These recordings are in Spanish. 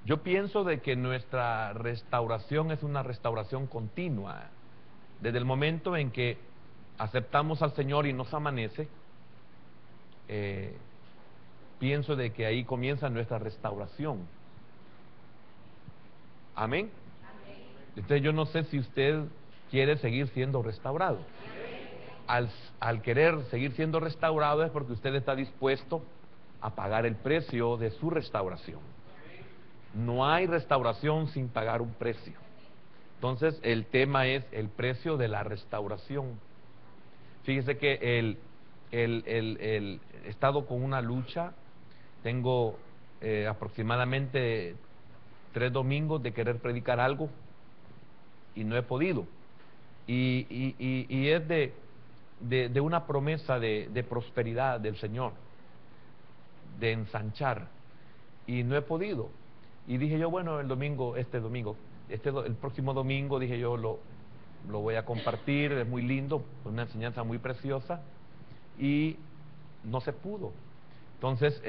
Yo pienso de que nuestra restauración es una restauración continua. Desde el momento en que aceptamos al Señor y nos amanece, pienso de que ahí comienza nuestra restauración. Amén. Entonces yo no sé si usted quiere seguir siendo restaurado. Al querer seguir siendo restaurado es porque usted está dispuesto a pagar el precio de su restauración. No hay restauración sin pagar un precio. Entonces el tema es el precio de la restauración. Fíjese que he estado con una lucha. Tengo aproximadamente 3 domingos de querer predicar algo y no he podido. Y es de una promesa de prosperidad del Señor, de ensanchar, y no he podido. Y dije yo, bueno, el próximo domingo, dije yo, lo voy a compartir, es muy lindo, una enseñanza muy preciosa, y no se pudo. Entonces,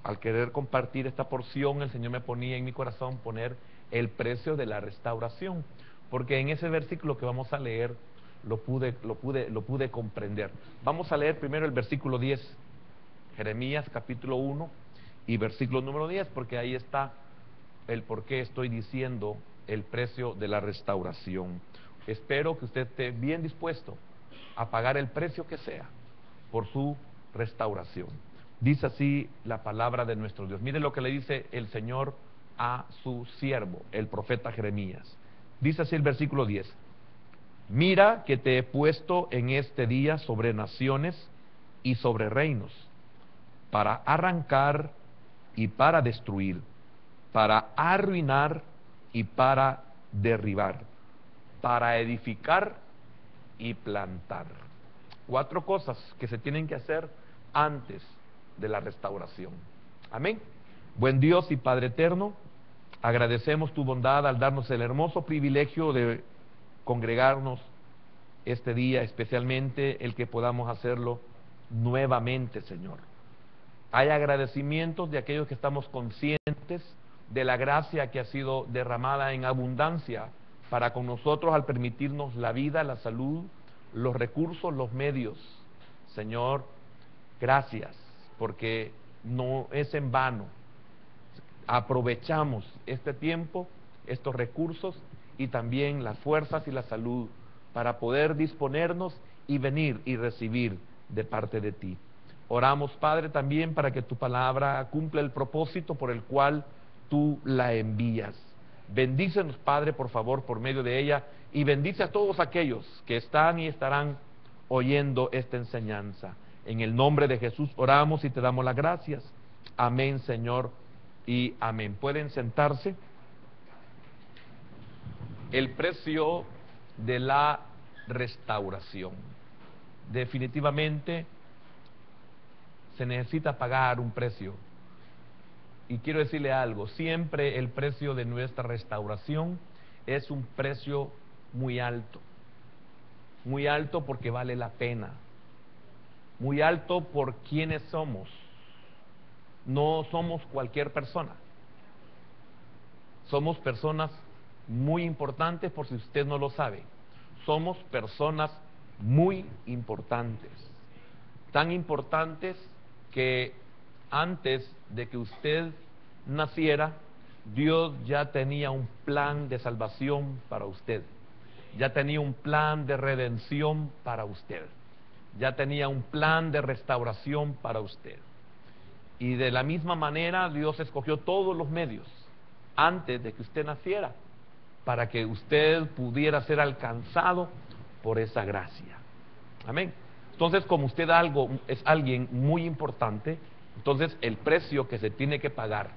al querer compartir esta porción, el Señor me ponía en mi corazón poner el precio de la restauración, porque en ese versículo que vamos a leer lo pude comprender. Vamos a leer primero el versículo 10, Jeremías capítulo 1 y versículo número 10, porque ahí está el por qué estoy diciendo el precio de la restauración. Espero que usted esté bien dispuesto a pagar el precio que sea por su restauración. Dice así la palabra de nuestro Dios. Mire lo que le dice el Señor a su siervo, el profeta Jeremías. Dice así el versículo 10. Mira que te he puesto en este día sobre naciones y sobre reinos, para arrancar y para destruir, para arruinar y para derribar, para edificar y plantar. 4 cosas que se tienen que hacer antes de la restauración. Amén. Buen Dios y Padre eterno, agradecemos tu bondad al darnos el hermoso privilegio de congregarnos este día, especialmente el que podamos hacerlo nuevamente, Señor. Hay agradecimientos de aquellos que estamos conscientes de la gracia que ha sido derramada en abundancia para con nosotros al permitirnos la vida, la salud, los recursos, los medios. Señor, gracias, porque no es en vano. Aprovechamos este tiempo, estos recursos y también las fuerzas y la salud para poder disponernos y venir y recibir de parte de ti. Oramos, Padre, también para que tu palabra cumpla el propósito por el cual tú la envías. Bendícenos, Padre, por favor, por medio de ella, y bendice a todos aquellos que están y estarán oyendo esta enseñanza. En el nombre de Jesús oramos y te damos las gracias. Amén, Señor, y amén. Pueden sentarse. El precio de la restauración. Definitivamente se necesita pagar un precio. Y quiero decirle algo, siempre el precio de nuestra restauración es un precio muy alto. Muy alto porque vale la pena. Muy alto por quienes somos. No somos cualquier persona. Somos personas muy importantes, por si usted no lo sabe. Somos personas muy importantes. Tan importantes que antes de que usted naciera, Dios ya tenía un plan de salvación para usted. Ya tenía un plan de redención para usted. Ya tenía un plan de restauración para usted. Y de la misma manera Dios escogió todos los medios antes de que usted naciera para que usted pudiera ser alcanzado por esa gracia. Amén. Entonces, como usted es alguien muy importante, entonces el precio que se tiene que pagar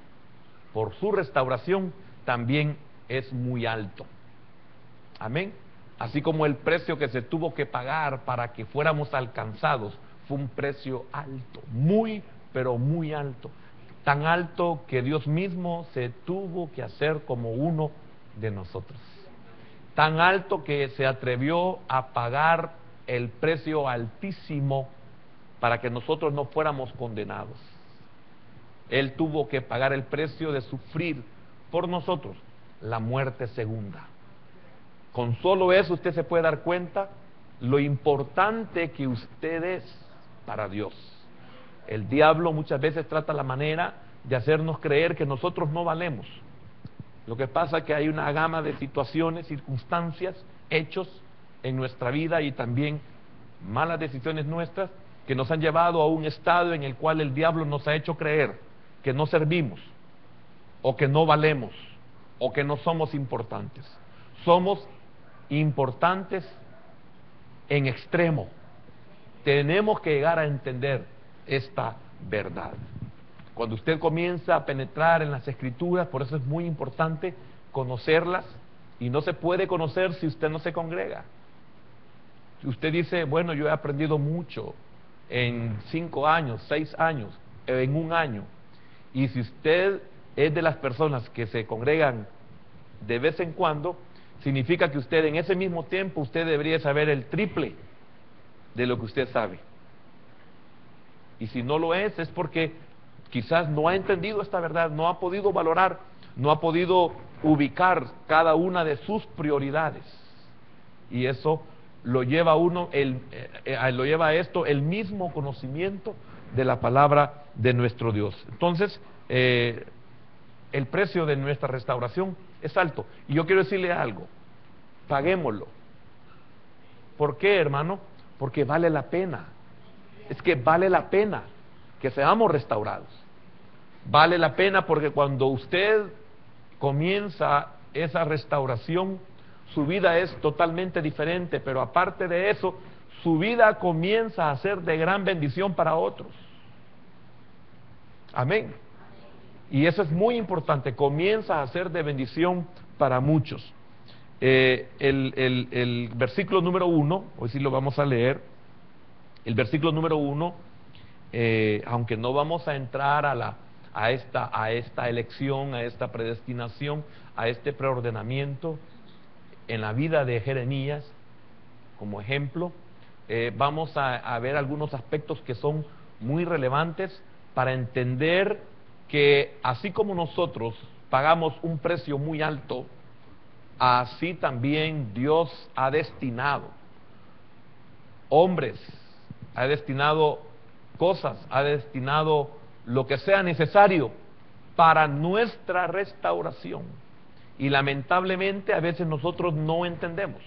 por su restauración también es muy alto. Amén. Así como el precio que se tuvo que pagar para que fuéramos alcanzados fue un precio alto, muy, pero muy alto. Tan alto que Dios mismo se tuvo que hacer como uno de nosotros. Tan alto que se atrevió a pagar el precio altísimo para que nosotros no fuéramos condenados. Él tuvo que pagar el precio de sufrir por nosotros la muerte segunda. Con solo eso usted se puede dar cuenta lo importante que usted es para Dios. El diablo muchas veces trata la manera de hacernos creer que nosotros no valemos. Lo que pasa es que hay una gama de situaciones, circunstancias, hechos en nuestra vida y también malas decisiones nuestras que nos han llevado a un estado en el cual el diablo nos ha hecho creer que no servimos, o que no valemos, o que no somos importantes. Somos importantes en extremo. Tenemos que llegar a entender esta verdad. Cuando usted comienza a penetrar en las Escrituras, por eso es muy importante conocerlas, y no se puede conocer si usted no se congrega. Si usted dice, bueno, yo he aprendido mucho en 5 años, 6 años, en 1 año, y si usted es de las personas que se congregan de vez en cuando, significa que usted en ese mismo tiempo usted debería saber el triple de lo que usted sabe. Y si no lo es porque quizás no ha entendido esta verdad, no ha podido valorar, no ha podido ubicar cada una de sus prioridades. Y eso lo lleva a uno, lo lleva a esto el mismo conocimiento de la palabra de nuestro Dios. Entonces, el precio de nuestra restauración es alto. Y yo quiero decirle algo, paguémoslo. ¿Por qué, hermano? Porque vale la pena. Es que vale la pena que seamos restaurados. Vale la pena porque cuando usted comienza esa restauración, su vida es totalmente diferente, pero aparte de eso, su vida comienza a ser de gran bendición para otros. Amén. Y eso es muy importante, comienza a ser de bendición para muchos. El versículo número 1, hoy sí lo vamos a leer, el versículo número 1, aunque no vamos a entrar a esta elección, a esta predestinación, a este preordenamiento en la vida de Jeremías, como ejemplo, vamos a ver algunos aspectos que son muy relevantes para entender que así como nosotros pagamos un precio muy alto, así también Dios ha destinado hombres, ha destinado cosas, ha destinado lo que sea necesario para nuestra restauración. Y lamentablemente a veces nosotros no entendemos.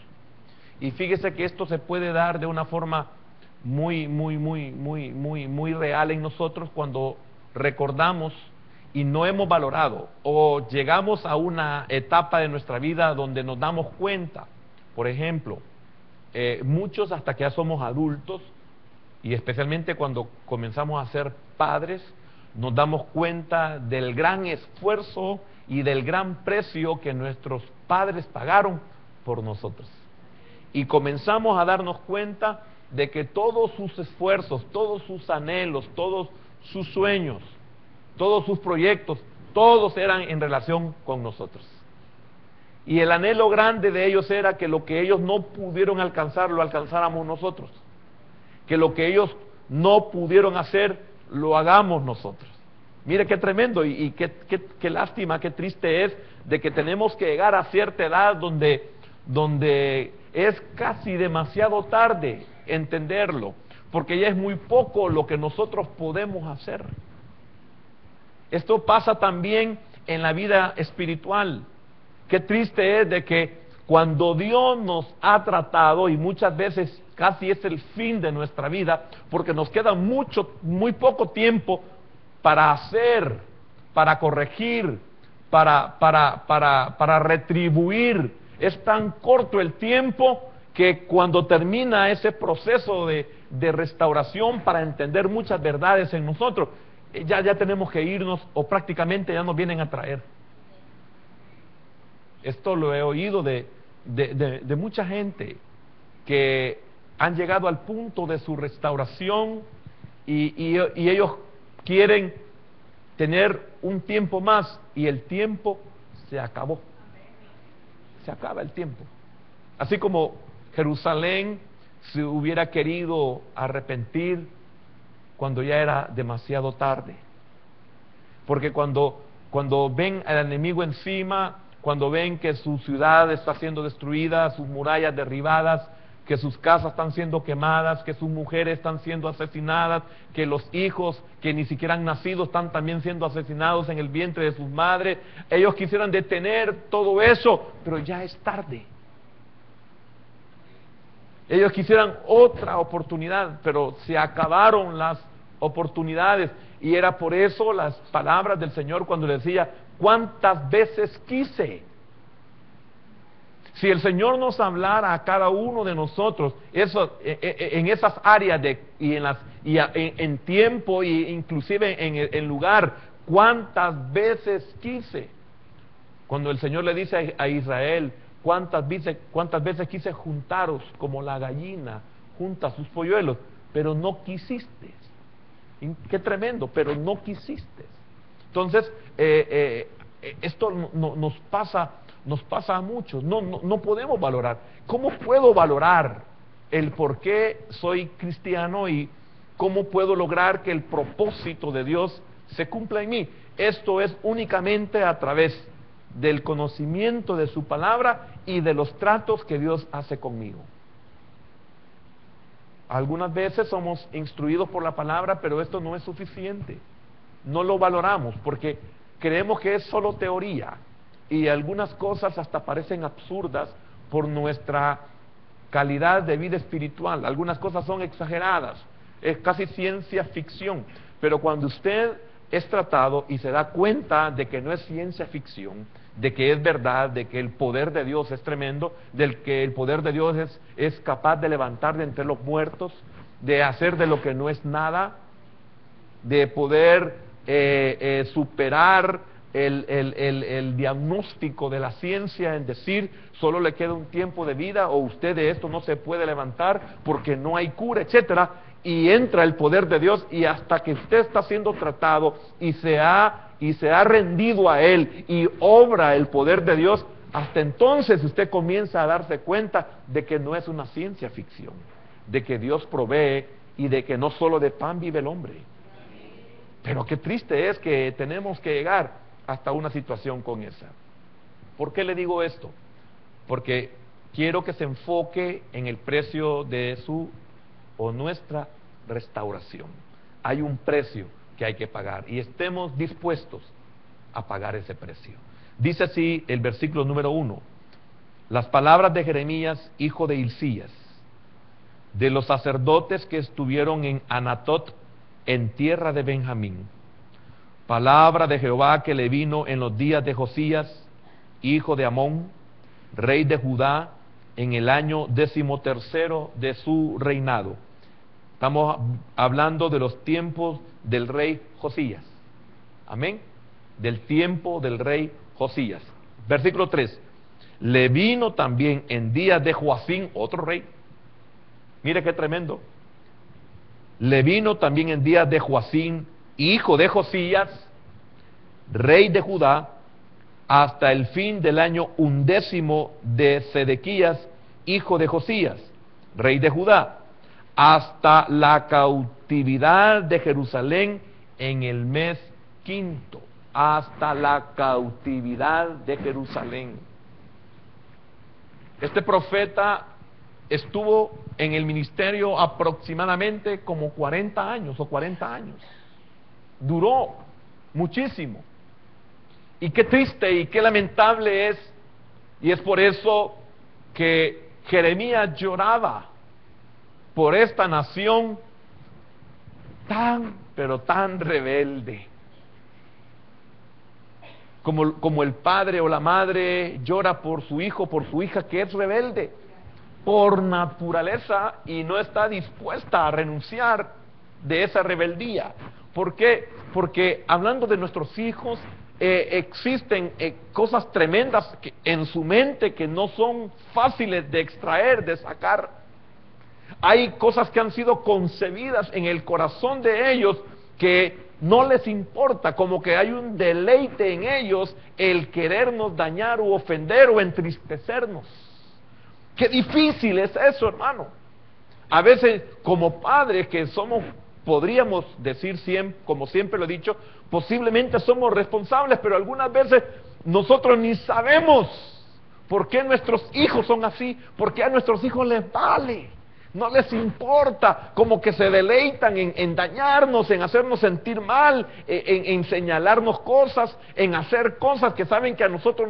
Y fíjese que esto se puede dar de una forma muy real en nosotros cuando recordamos y no hemos valorado, o llegamos a una etapa de nuestra vida donde nos damos cuenta. Por ejemplo, muchos hasta que ya somos adultos, y especialmente cuando comenzamos a ser padres, nos damos cuenta del gran esfuerzo y del gran precio que nuestros padres pagaron por nosotros. Y comenzamos a darnos cuenta de que todos sus esfuerzos, todos sus anhelos, todos sus sueños, todos sus proyectos, todos eran en relación con nosotros. Y el anhelo grande de ellos era que lo que ellos no pudieron alcanzar, lo alcanzáramos nosotros. Que lo que ellos no pudieron hacer, lo hagamos nosotros. Mire qué tremendo y qué lástima, qué triste es de que tenemos que llegar a cierta edad donde es casi demasiado tarde entenderlo, porque ya es muy poco lo que nosotros podemos hacer. Esto pasa también en la vida espiritual. Qué triste es de que cuando Dios nos ha tratado, y muchas veces casi es el fin de nuestra vida, porque nos queda muy poco tiempo para hacer, para corregir, para retribuir. Es tan corto el tiempo que cuando termina ese proceso de restauración para entender muchas verdades en nosotros, ya tenemos que irnos, o prácticamente ya nos vienen a traer. Esto lo he oído de mucha gente que han llegado al punto de su restauración y ellos quieren tener un tiempo más, y el tiempo se acabó. Se acaba el tiempo. Así como Jerusalén se hubiera querido arrepentir cuando ya era demasiado tarde. porque cuando ven al enemigo encima, cuando ven que su ciudad está siendo destruida, sus murallas derribadas, que sus casas están siendo quemadas, que sus mujeres están siendo asesinadas, que los hijos que ni siquiera han nacido están también siendo asesinados en el vientre de sus madres, ellos quisieran detener todo eso, pero ya es tarde. Ellos quisieran otra oportunidad, pero se acabaron las oportunidades, y era por eso las palabras del Señor cuando le decía: ¿cuántas veces quise? Si el Señor nos hablara a cada uno de nosotros en esas áreas en tiempo e inclusive en lugar, ¿cuántas veces quise? Cuando el Señor le dice a Israel: ¿cuántas veces quise juntaros como la gallina junta sus polluelos? Pero no quisiste. Qué tremendo, pero no quisiste. Entonces, esto nos pasa a muchos. No podemos valorar. ¿Cómo puedo valorar el por qué soy cristiano y cómo puedo lograr que el propósito de Dios se cumpla en mí? Esto es únicamente a través del conocimiento de su palabra y de los tratos que Dios hace conmigo. Algunas veces somos instruidos por la palabra, pero esto no es suficiente. No lo valoramos porque creemos que es solo teoría, y algunas cosas hasta parecen absurdas por nuestra calidad de vida espiritual. Algunas cosas son exageradas, es casi ciencia ficción, pero cuando usted es tratado y se da cuenta de que no es ciencia ficción, de que es verdad, de que el poder de Dios es tremendo, del que el poder de Dios es capaz de levantar de entre los muertos, de hacer de lo que no es nada, de poder superar el diagnóstico de la ciencia en decir: solo le queda un tiempo de vida, o usted de esto no se puede levantar porque no hay cura, etcétera. Y entra el poder de Dios, y hasta que usted está siendo tratado y se ha rendido a Él y obra el poder de Dios, hasta entonces usted comienza a darse cuenta de que no es una ciencia ficción, de que Dios provee y de que no solo de pan vive el hombre. Pero qué triste es que tenemos que llegar hasta una situación con esa. ¿Por qué le digo esto? Porque quiero que se enfoque en el precio de su o nuestra restauración. Hay un precio que hay que pagar y estemos dispuestos a pagar ese precio. Dice así el versículo número 1: las palabras de Jeremías, hijo de Hilcías, de los sacerdotes que estuvieron en Anatot, en tierra de Benjamín. Palabra de Jehová que le vino en los días de Josías, hijo de Amón, rey de Judá, en el año 13º de su reinado. Estamos hablando de los tiempos del rey Josías. Amén. Del tiempo del rey Josías. Versículo 3. Le vino también en días de Joacín, otro rey. Mire qué tremendo. Le vino también en días de Joacín, hijo de Josías, rey de Judá, hasta el fin del año 11 de Sedequías, hijo de Josías, rey de Judá, hasta la cautividad de Jerusalén en el mes 5º, hasta la cautividad de Jerusalén. Este profeta estuvo en el ministerio aproximadamente como 40 años o 40 años. Duró muchísimo. Y qué triste y qué lamentable es, y es por eso que Jeremías lloraba por esta nación tan, pero tan rebelde. Como el padre o la madre llora por su hijo, por su hija que es rebelde por naturaleza y no está dispuesta a renunciar de esa rebeldía. ¿Por qué? Porque hablando de nuestros hijos, existen cosas tremendas en su mente que no son fáciles de extraer, de sacar. Hay cosas que han sido concebidas en el corazón de ellos que no les importa, como que hay un deleite en ellos el querernos dañar o ofender o entristecernos. Qué difícil es eso, hermano. A veces como padres que somos podríamos decir siempre, como siempre lo he dicho, posiblemente somos responsables, pero algunas veces nosotros ni sabemos por qué nuestros hijos son así, por qué a nuestros hijos les vale, no les importa, como que se deleitan en dañarnos, en hacernos sentir mal, en señalarnos cosas, en hacer cosas que saben que a nosotros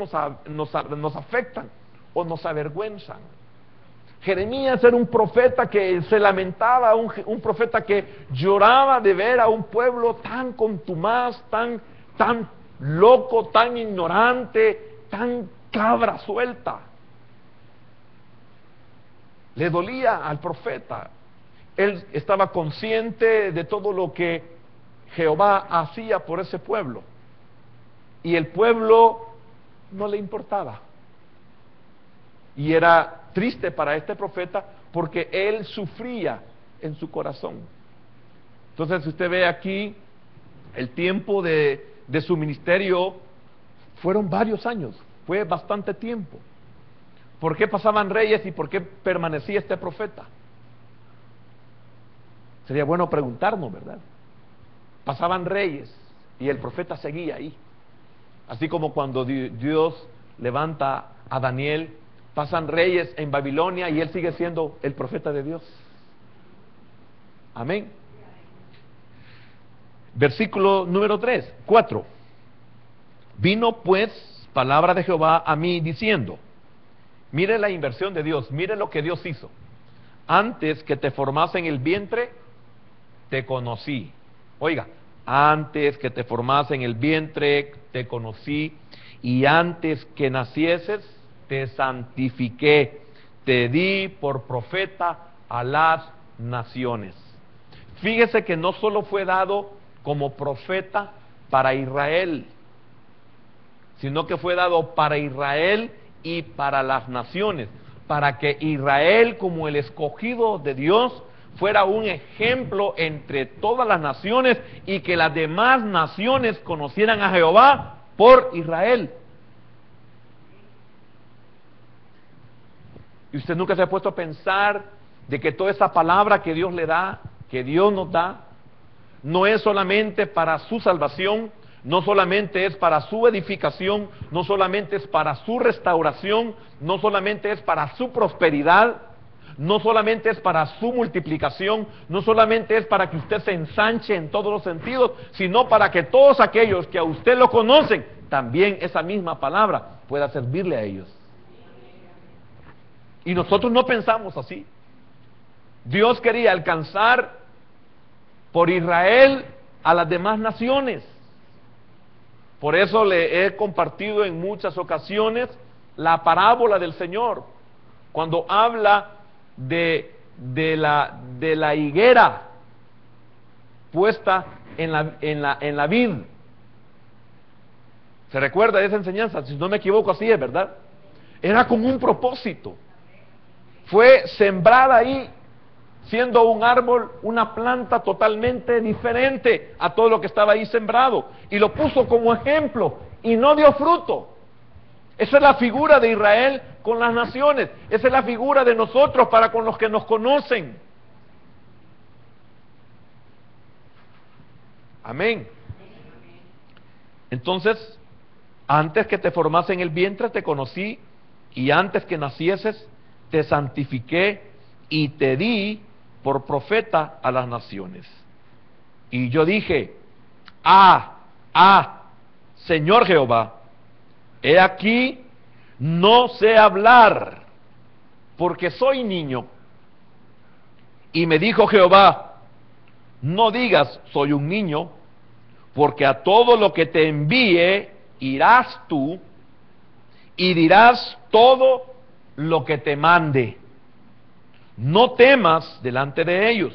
nos afectan o nos avergüenzan. Jeremías era un profeta que se lamentaba, un profeta que lloraba de ver a un pueblo tan contumaz, tan loco, tan ignorante, tan cabra suelta. Le dolía al profeta. Él estaba consciente de todo lo que Jehová hacía por ese pueblo. Y el pueblo no le importaba. Y era triste para este profeta porque él sufría en su corazón. Entonces, si usted ve aquí, el tiempo de su ministerio fueron varios años, fue bastante tiempo. ¿Por qué pasaban reyes y por qué permanecía este profeta? Sería bueno preguntarnos, ¿verdad? Pasaban reyes y el profeta seguía ahí. Así como cuando Dios levanta a Daniel, pasan reyes en Babilonia y él sigue siendo el profeta de Dios. Amén. Versículo número 4. Vino pues palabra de Jehová a mí diciendo, mire la inversión de Dios, mire lo que Dios hizo. Antes que te formase en el vientre, te conocí. Oiga, antes que te formase en el vientre, te conocí, y antes que nacieses, te santifiqué, te di por profeta a las naciones. Fíjese que no solo fue dado como profeta para Israel, sino que fue dado para Israel y para las naciones, para que Israel, como el escogido de Dios, fuera un ejemplo entre todas las naciones y que las demás naciones conocieran a Jehová por Israel. Y usted nunca se ha puesto a pensar de que toda esa palabra que Dios le da, que Dios nos da, no es solamente para su salvación, no solamente es para su edificación, no solamente es para su restauración, no solamente es para su prosperidad, no solamente es para su multiplicación, no solamente es para que usted se ensanche en todos los sentidos, sino para que todos aquellos que a usted lo conocen, también esa misma palabra pueda servirle a ellos. Y nosotros no pensamos así. Dios quería alcanzar por Israel a las demás naciones. Por eso le he compartido en muchas ocasiones la parábola del Señor, cuando habla de la higuera puesta en la vid. ¿Se recuerda de esa enseñanza? Si no me equivoco, así es, ¿verdad? Era con un propósito. Fue sembrada ahí, siendo un árbol, una planta totalmente diferente a todo lo que estaba ahí sembrado, y lo puso como ejemplo, y no dio fruto. Esa es la figura de Israel con las naciones, esa es la figura de nosotros para con los que nos conocen. Amén. Entonces, antes que te formase en el vientre te conocí, y antes que nacieses te santifiqué y te di por profeta a las naciones. Y yo dije, Señor Jehová, he aquí, no sé hablar, porque soy niño. Y me dijo Jehová, no digas, soy un niño, porque a todo lo que te envíe irás tú, y dirás todo lo que te mande. No temas delante de ellos,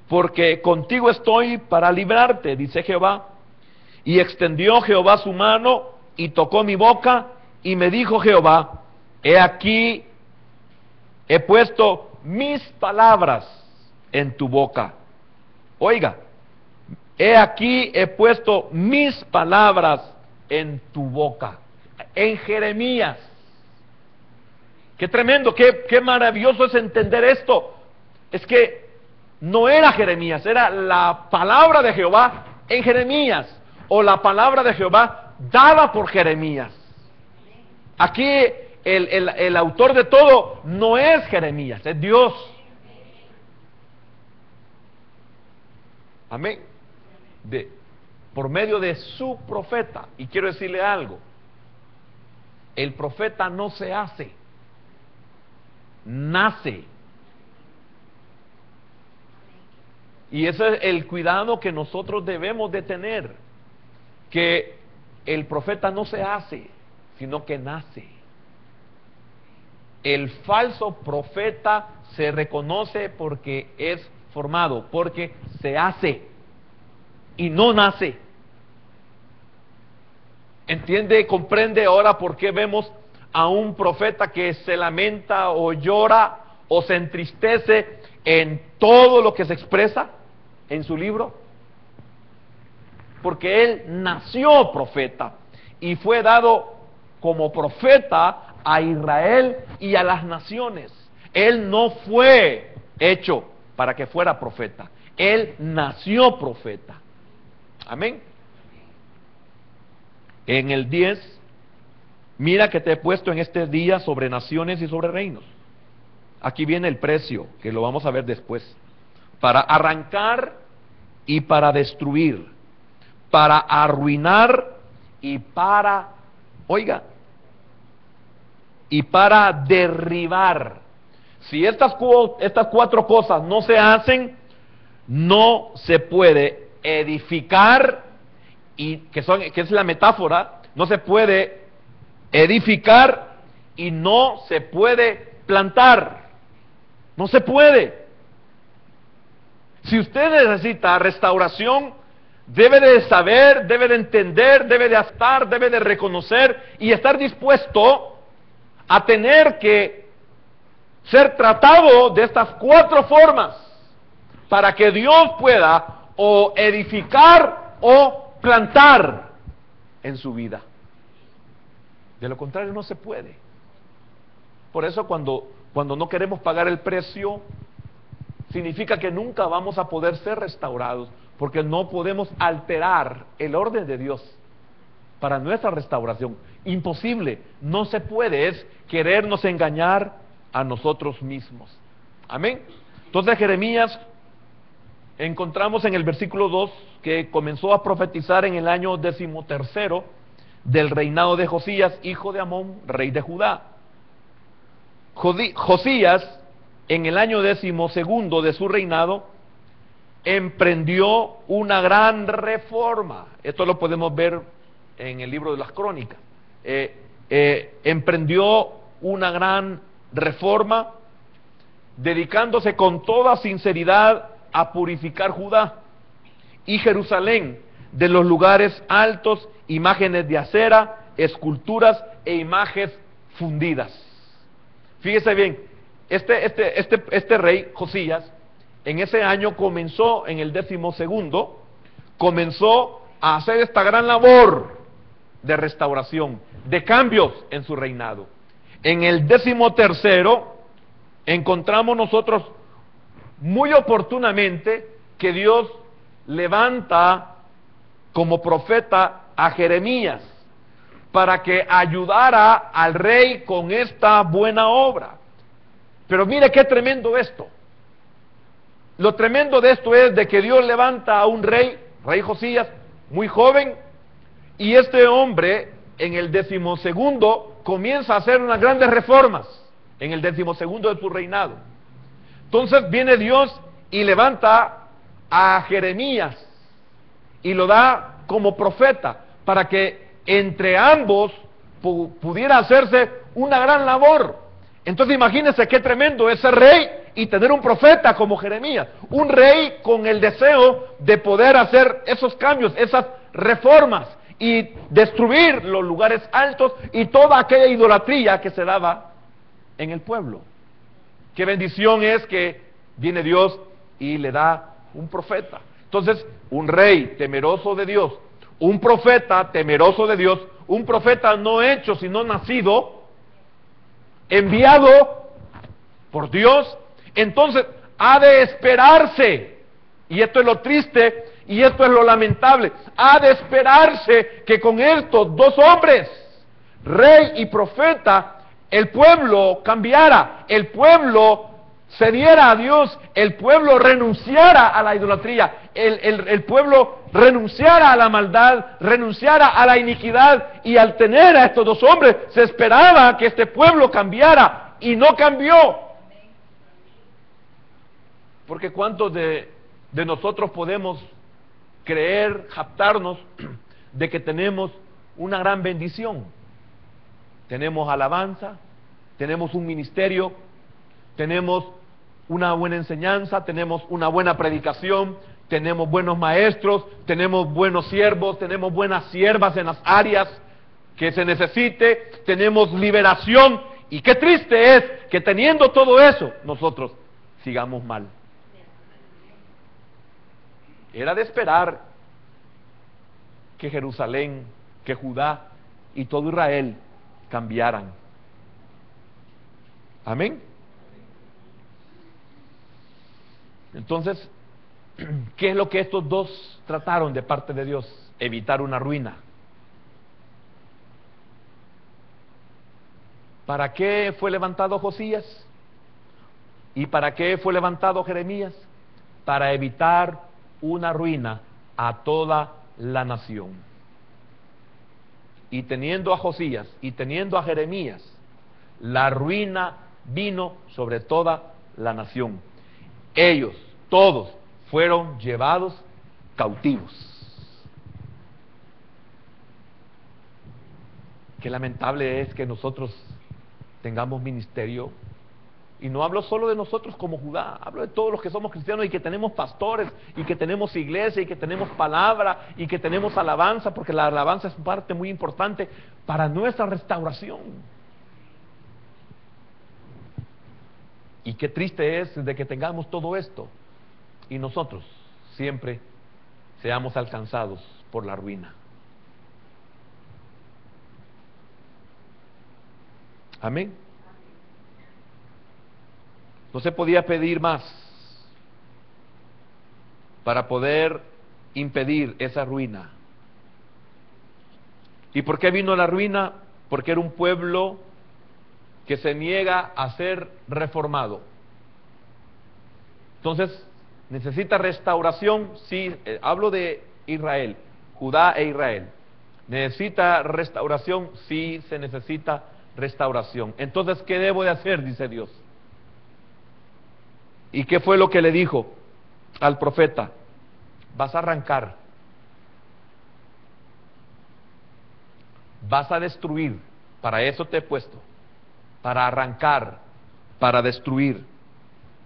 porque contigo estoy para librarte, dice Jehová. Y extendió Jehová su mano y tocó mi boca, y me dijo Jehová, he aquí, he puesto mis palabras en tu boca. Oiga, he aquí, he puesto mis palabras en tu boca. En Jeremías. Qué tremendo, qué maravilloso es entender esto. Es que no era Jeremías, era la palabra de Jehová en Jeremías, o la palabra de Jehová dada por Jeremías. Aquí el autor de todo no es Jeremías, es Dios. Amén. Por medio de su profeta. Y quiero decirle algo: el profeta no se hace, nace. Y ese es el cuidado que nosotros debemos de tener, que el profeta no se hace, sino que nace. El falso profeta se reconoce porque es formado, porque se hace y no nace. ¿Entiende? ¿Comprende ahora por qué vemos a un profeta que se lamenta o llora o se entristece en todo lo que se expresa en su libro? Porque él nació profeta y fue dado como profeta a Israel y a las naciones. Él no fue hecho para que fuera profeta, él nació profeta. Amén. En el 10, mira que te he puesto en este día sobre naciones y sobre reinos. Aquí viene el precio, que lo vamos a ver después. Para arrancar y para destruir, para arruinar y para, oiga, y para derribar. Si estas cuatro cosas no se hacen, no se puede edificar, y que es la metáfora, no se puede edificar y no se puede plantar. No se puede. Si usted necesita restauración, debe de saber, debe de entender, debe de estar, debe de reconocer y estar dispuesto a tener que ser tratado de estas cuatro formas para que Dios pueda o edificar o plantar en su vida. De lo contrario no se puede. Por eso cuando no queremos pagar el precio, significa que nunca vamos a poder ser restaurados, porque no podemos alterar el orden de Dios para nuestra restauración. Imposible, no se puede, es querernos engañar a nosotros mismos. Amén. Entonces Jeremías, encontramos en el versículo 2 que comenzó a profetizar en el año 13º del reinado de Josías, hijo de Amón, rey de Judá. Josías, en el año 12º de su reinado, emprendió una gran reforma. Esto lo podemos ver en el libro de las Crónicas. Emprendió una gran reforma, dedicándose con toda sinceridad a purificar Judá y Jerusalén de los lugares altos, imágenes de acera, esculturas e imágenes fundidas. Fíjese bien, este rey Josías, en ese año comenzó, en el 12º, comenzó a hacer esta gran labor de restauración, de cambios en su reinado. En el 13º encontramos nosotros muy oportunamente que Dios levanta como profeta a Jeremías para que ayudara al rey con esta buena obra. Pero mire qué tremendo esto. Lo tremendo de esto es de que Dios levanta a un rey Josías, muy joven, y este hombre en el 12º comienza a hacer unas grandes reformas, en el 12º de su reinado. Entonces viene Dios y levanta a Jeremías y lo da como profeta para que entre ambos pudiera hacerse una gran labor. Entonces imagínense qué tremendo es ser rey y tener un profeta como Jeremías, un rey con el deseo de poder hacer esos cambios, esas reformas y destruir los lugares altos y toda aquella idolatría que se daba en el pueblo. Qué bendición es que viene Dios y le da un profeta. Entonces, un rey temeroso de Dios, un profeta temeroso de Dios, un profeta no hecho sino nacido, enviado por Dios. Entonces, ha de esperarse, y esto es lo triste, y esto es lo lamentable, ha de esperarse que con estos dos hombres, rey y profeta, el pueblo cambiara, el pueblo cediera a Dios, el pueblo renunciara a la idolatría, el pueblo renunciara a la maldad, renunciara a la iniquidad, y al tener a estos dos hombres, se esperaba que este pueblo cambiara, y no cambió. Porque ¿cuántos de nosotros podemos creer, jactarnos de que tenemos una gran bendición? Tenemos alabanza, tenemos un ministerio, tenemos una buena enseñanza, tenemos una buena predicación, tenemos buenos maestros, tenemos buenos siervos, tenemos buenas siervas en las áreas que se necesite, tenemos liberación, y qué triste es que teniendo todo eso, nosotros sigamos mal. Era de esperar que Jerusalén, que Judá y todo Israel cambiaran. Amén. Entonces, ¿qué es lo que estos dos trataron de parte de Dios? Evitar una ruina. ¿Para qué fue levantado Josías? ¿Y para qué fue levantado Jeremías? Para evitar una ruina a toda la nación. Y teniendo a Josías y teniendo a Jeremías, la ruina vino sobre toda la nación. Ellos, todos, fueron llevados cautivos. Qué lamentable es que nosotros tengamos ministerio. Y no hablo solo de nosotros como Judá, hablo de todos los que somos cristianos y que tenemos pastores, y que tenemos iglesia, y que tenemos palabra, y que tenemos alabanza, porque la alabanza es parte muy importante para nuestra restauración. Y qué triste es de que tengamos todo esto y nosotros siempre seamos alcanzados por la ruina. Amén. No se podía pedir más para poder impedir esa ruina. ¿Y por qué vino la ruina? Porque era un pueblo que se niega a ser reformado. Entonces, ¿necesita restauración? Sí, hablo de Israel, Judá e Israel. ¿Necesita restauración? Sí, se necesita restauración. Entonces, ¿qué debo de hacer? Dice Dios. ¿Y qué fue lo que le dijo al profeta? Vas a arrancar, vas a destruir, para eso te he puesto, para arrancar, para destruir,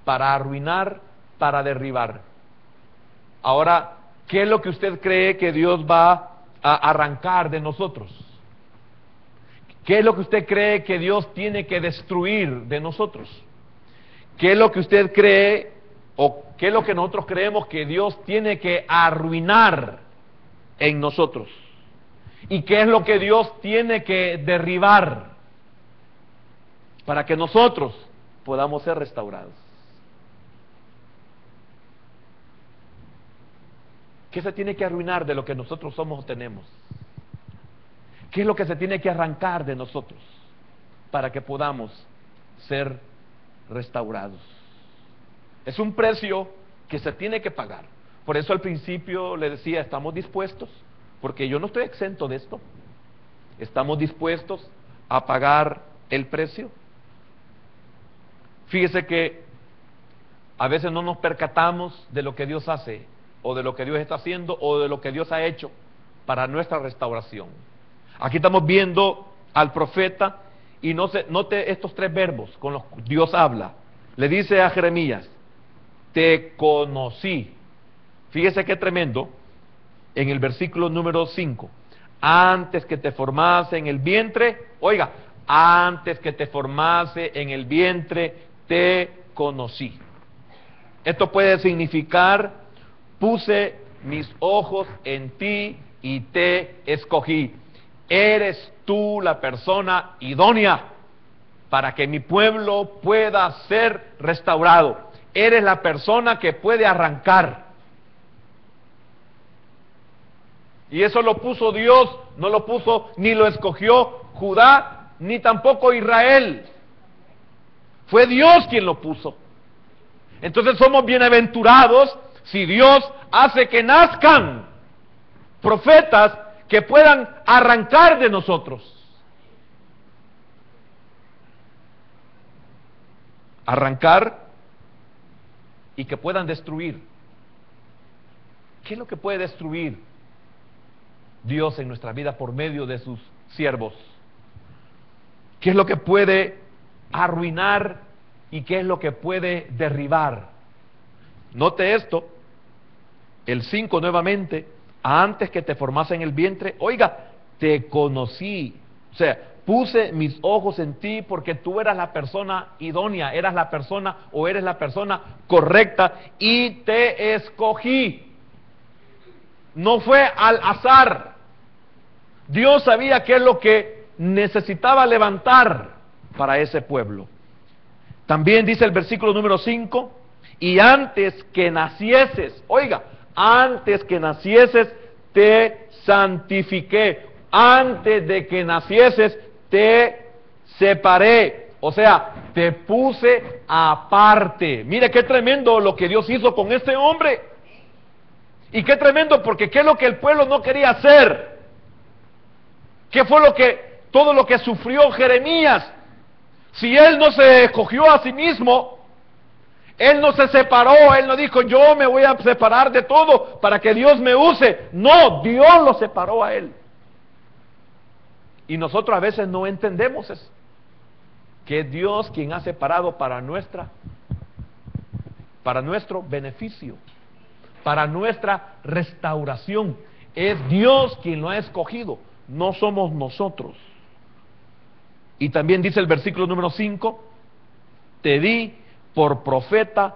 para arruinar, para derribar. Ahora, ¿qué es lo que usted cree que Dios va a arrancar de nosotros? ¿Qué es lo que usted cree que Dios tiene que destruir de nosotros? ¿Qué es lo que usted cree, o qué es lo que nosotros creemos que Dios tiene que arruinar en nosotros? ¿Y qué es lo que Dios tiene que derribar para que nosotros podamos ser restaurados? ¿Qué se tiene que arruinar de lo que nosotros somos o tenemos? ¿Qué es lo que se tiene que arrancar de nosotros para que podamos ser restaurados? Es un precio que se tiene que pagar. Por eso al principio le decía, ¿estamos dispuestos? Porque yo no estoy exento de esto. ¿Estamos dispuestos a pagar el precio? Fíjese que a veces no nos percatamos de lo que Dios hace, o de lo que Dios está haciendo, o de lo que Dios ha hecho para nuestra restauración. Aquí estamos viendo al profeta, y note estos tres verbos con los que Dios habla. Le dice a Jeremías, te conocí. Fíjese qué tremendo, en el versículo número 5. Antes que te formase en el vientre, oiga, antes que te formase en el vientre, te conocí. Esto puede significar, puse mis ojos en ti y te escogí. Eres tú la persona idónea para que mi pueblo pueda ser restaurado. eres la persona que puede arrancar. Y eso lo puso Dios, no lo puso ni lo escogió Judá, ni tampoco Israel. Fue Dios quien lo puso. Entonces somos bienaventurados si Dios hace que nazcan profetas que puedan arrancar de nosotros. Arrancar y que puedan destruir. ¿Qué es lo que puede destruir Dios en nuestra vida por medio de sus siervos? ¿Qué es lo que puede arruinar y qué es lo que puede derribar? Note esto, el 5 nuevamente: antes que te formase en el vientre, oiga, te conocí. O sea, puse mis ojos en ti porque tú eras la persona idónea, eras la persona o eres la persona correcta y te escogí. No fue al azar. Dios sabía qué es lo que necesitaba levantar para ese pueblo. También dice el versículo número 5: y antes que nacieses, oiga, antes que nacieses te santifiqué, antes de que nacieses te separé, o sea, te puse aparte. Mire qué tremendo lo que Dios hizo con este hombre. Y qué tremendo, porque qué es lo que el pueblo no quería hacer. ¿Qué fue todo lo que sufrió Jeremías? Si él no se escogió a sí mismo, él no se separó, él no dijo yo me voy a separar de todo para que Dios me use. No, Dios lo separó a él. Y nosotros a veces no entendemos eso, que es Dios quien ha separado para nuestro beneficio, para nuestra restauración. Es Dios quien lo ha escogido, no somos nosotros. Y también dice el versículo número 5: te di por profeta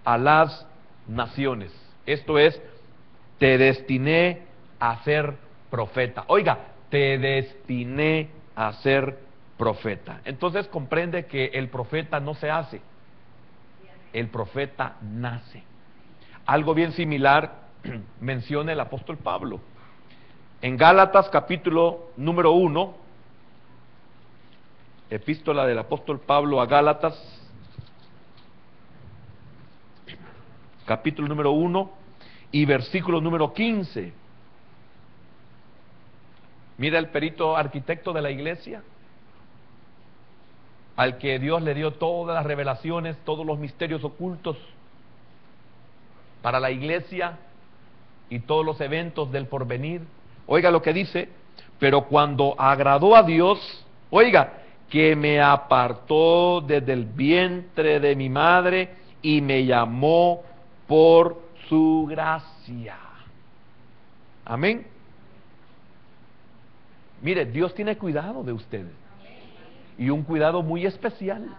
a las naciones. Esto es, te destiné a ser profeta. Oiga, te destiné a ser profeta. Entonces comprende que el profeta no se hace, el profeta nace. Algo bien similar menciona el apóstol Pablo. En Gálatas capítulo número 1, epístola del apóstol Pablo a Gálatas, capítulo número 1 y versículo número 15. Mira el perito arquitecto de la iglesia, al que Dios le dio todas las revelaciones, todos los misterios ocultos para la iglesia y todos los eventos del porvenir. Oiga lo que dice: pero cuando agradó a Dios, oiga, que me apartó desde el vientre de mi madre y me llamó por su gracia. Amén. Mire, Dios tiene cuidado de ustedes, y un cuidado muy especial.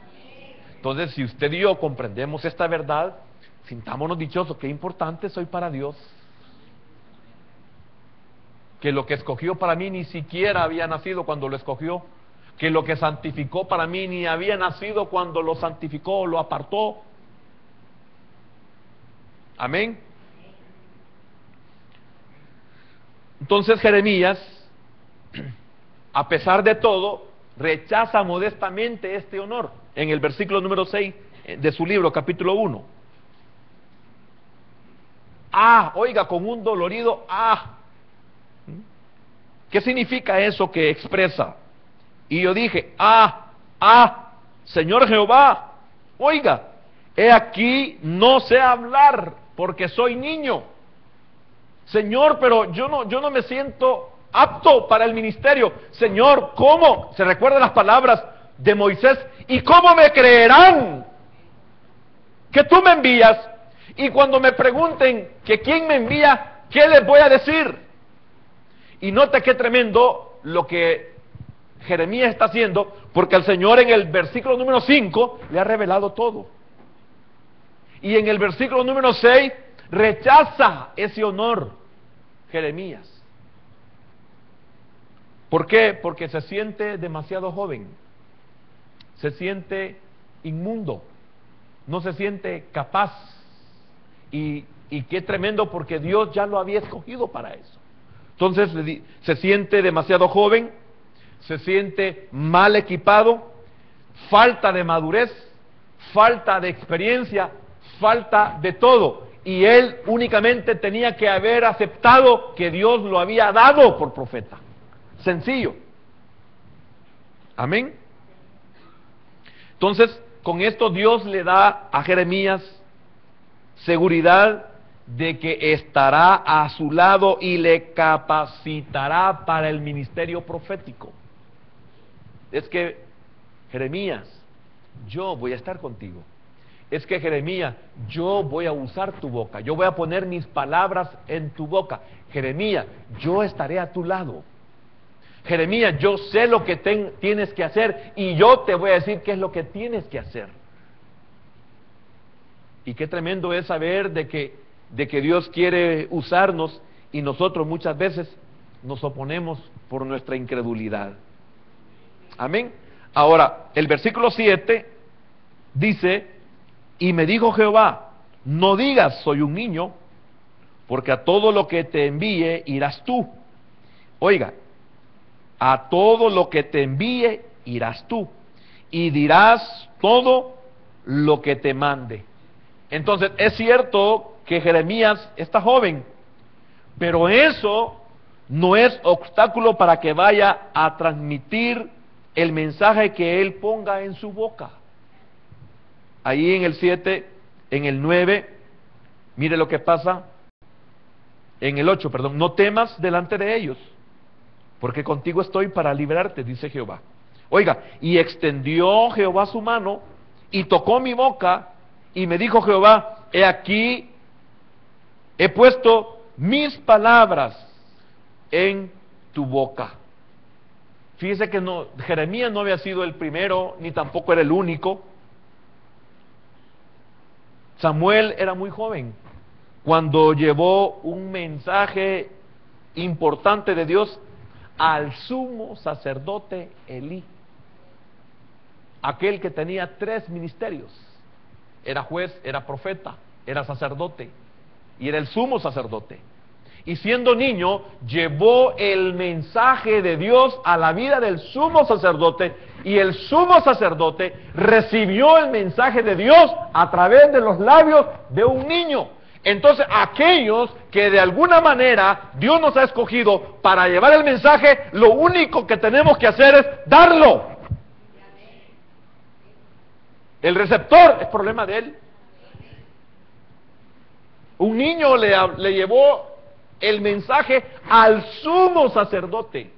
Entonces, si usted y yo comprendemos esta verdad, sintámonos dichosos. Qué importante soy para Dios, que lo que escogió para mí ni siquiera había nacido cuando lo escogió, que lo que santificó para mí ni había nacido cuando lo santificó, lo apartó. Amén. Entonces Jeremías, a pesar de todo, rechaza modestamente este honor en el versículo número 6 de su libro, capítulo 1. Oiga, con un dolorido ¿Qué significa eso que expresa? Y yo dije, Señor Jehová, oiga, he aquí no sé hablar porque soy niño. Señor, pero yo no me siento apto para el ministerio. Señor, ¿cómo? ¿Se recuerdan las palabras de Moisés? ¿Y cómo me creerán que tú me envías? Y cuando me pregunten que quién me envía, ¿qué les voy a decir? Y note qué tremendo lo que Jeremías está haciendo, porque el Señor en el versículo número 5 le ha revelado todo. Y en el versículo número 6 rechaza ese honor Jeremías. ¿Por qué? Porque se siente demasiado joven, se siente inmundo, no se siente capaz. Y qué tremendo, porque Dios ya lo había escogido para eso. Entonces se siente demasiado joven, se siente mal equipado, falta de madurez, falta de experiencia, falta de todo. Y él únicamente tenía que haber aceptado que Dios lo había dado por profeta. Sencillo. Amén. Entonces, con esto Dios le da a Jeremías seguridad de que estará a su lado y le capacitará para el ministerio profético. Es que, Jeremías, yo voy a estar contigo. Es que, Jeremías, yo voy a usar tu boca, yo voy a poner mis palabras en tu boca. Jeremías, yo estaré a tu lado. Jeremías, yo sé lo que tienes que hacer y yo te voy a decir qué es lo que tienes que hacer. Y qué tremendo es saber de que Dios quiere usarnos y nosotros muchas veces nos oponemos por nuestra incredulidad. Amén. Ahora, el versículo 7 dice: y me dijo Jehová, no digas soy un niño, porque a todo lo que te envíe irás tú. Oiga, a todo lo que te envíe irás tú, y dirás todo lo que te mande. Entonces, es cierto que Jeremías está joven, pero eso no es obstáculo para que vaya a transmitir el mensaje que él ponga en su boca. Ahí en el 7, en el 9, mire lo que pasa. En el 8, perdón, no temas delante de ellos, porque contigo estoy para librarte, dice Jehová. Oiga, y extendió Jehová su mano y tocó mi boca, y me dijo Jehová, he aquí, he puesto mis palabras en tu boca. Fíjese que Jeremías no había sido el primero, ni tampoco era el único. Samuel era muy joven cuando llevó un mensaje importante de Dios al sumo sacerdote Elí, aquel que tenía 3 ministerios. Era juez, era profeta, era sacerdote y era el sumo sacerdote. Y siendo niño, llevó el mensaje de Dios a la vida del sumo sacerdote, y el sumo sacerdote recibió el mensaje de Dios a través de los labios de un niño. Entonces, aquellos que de alguna manera Dios nos ha escogido para llevar el mensaje, lo único que tenemos que hacer es darlo. El receptor es problema de él. Un niño le llevó el mensaje al sumo sacerdote,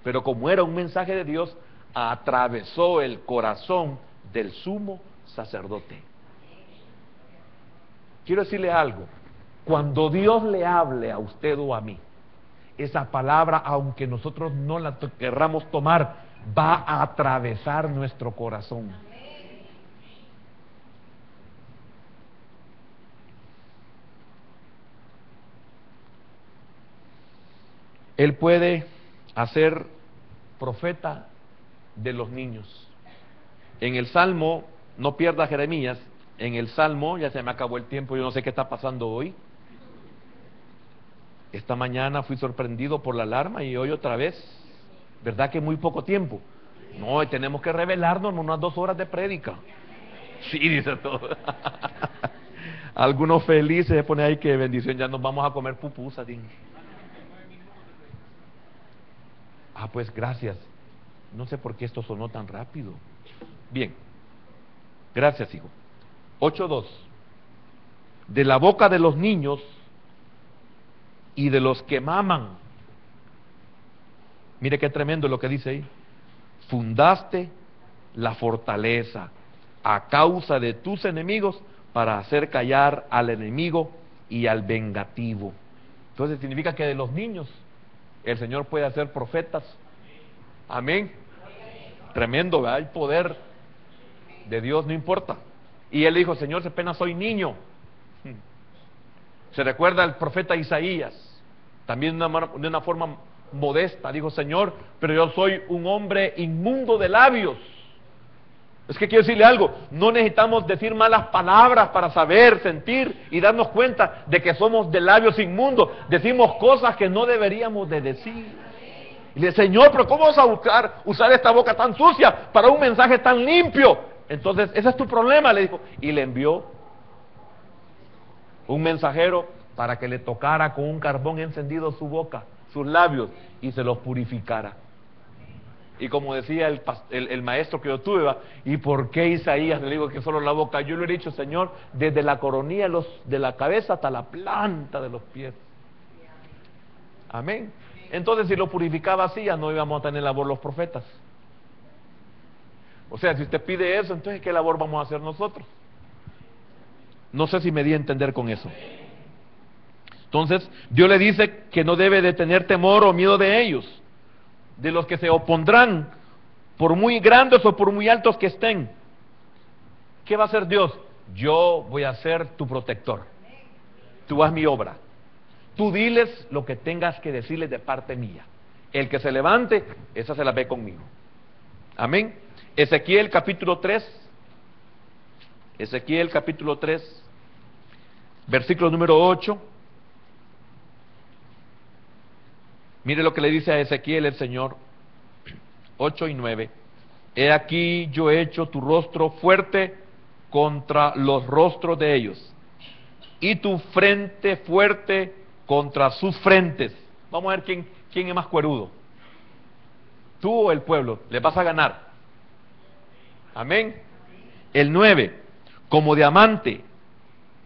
pero como era un mensaje de Dios, atravesó el corazón del sumo sacerdote. Quiero decirle algo: cuando Dios le hable a usted o a mí, esa palabra, aunque nosotros no la querramos tomar, va a atravesar nuestro corazón. Él puede hacer profeta de los niños. En el Salmo, no pierda Jeremías, en el Salmo, ya se me acabó el tiempo, yo no sé qué está pasando hoy. Esta mañana fui sorprendido por la alarma y hoy otra vez. ¿Verdad que muy poco tiempo? No, tenemos que revelarnos unas 2 horas de prédica. Sí, dice todo. Algunos felices se ponen ahí, que bendición, ya nos vamos a comer pupusas. Ah, pues gracias. No sé por qué esto sonó tan rápido. Bien. Gracias, hijo. 8:2. De la boca de los niños y de los que maman. Mire qué tremendo lo que dice ahí. Fundaste la fortaleza a causa de tus enemigos, para hacer callar al enemigo y al vengativo. Entonces significa que de los niños el Señor puede hacer profetas. Amén. Tremendo, ¿verdad? El poder de Dios no importa. Y él dijo: Señor, apenas soy niño. Se recuerda al profeta Isaías, también de una forma modesta, dijo: Señor, pero yo soy un hombre inmundo de labios. Es que quiero decirle algo, no necesitamos decir malas palabras para saber, sentir y darnos cuenta de que somos de labios inmundos. Decimos cosas que no deberíamos de decir. Y le dice, Señor, pero ¿cómo vas a usar esta boca tan sucia para un mensaje tan limpio? Entonces, ese es tu problema, le dijo. Y le envió un mensajero para que le tocara con un carbón encendido su boca, sus labios, y se los purificara. Y como decía el maestro que yo tuve, ¿va? ¿Y por qué Isaías? Le digo que solo la boca. Yo le he dicho, Señor, desde la coronilla de la cabeza hasta la planta de los pies. Amén. Entonces, si lo purificaba así, ya no íbamos a tener labor los profetas. O sea, si usted pide eso, entonces ¿qué labor vamos a hacer nosotros? No sé si me di a entender con eso. Entonces, Dios le dice que no debe de tener temor o miedo de ellos, de los que se opondrán, por muy grandes o por muy altos que estén. ¿Qué va a hacer Dios? Yo voy a ser tu protector. Tú haz mi obra. Tú diles lo que tengas que decirles de parte mía. El que se levante, esa se la ve conmigo. Amén. Ezequiel capítulo 3. Ezequiel capítulo 3, versículo número 8. Mire lo que le dice a Ezequiel el Señor, 8 y 9. He aquí yo he hecho tu rostro fuerte contra los rostros de ellos, y tu frente fuerte contra sus frentes. Vamos a ver quién es más cuerudo. Tú o el pueblo, les vas a ganar. Amén. El 9. Como diamante,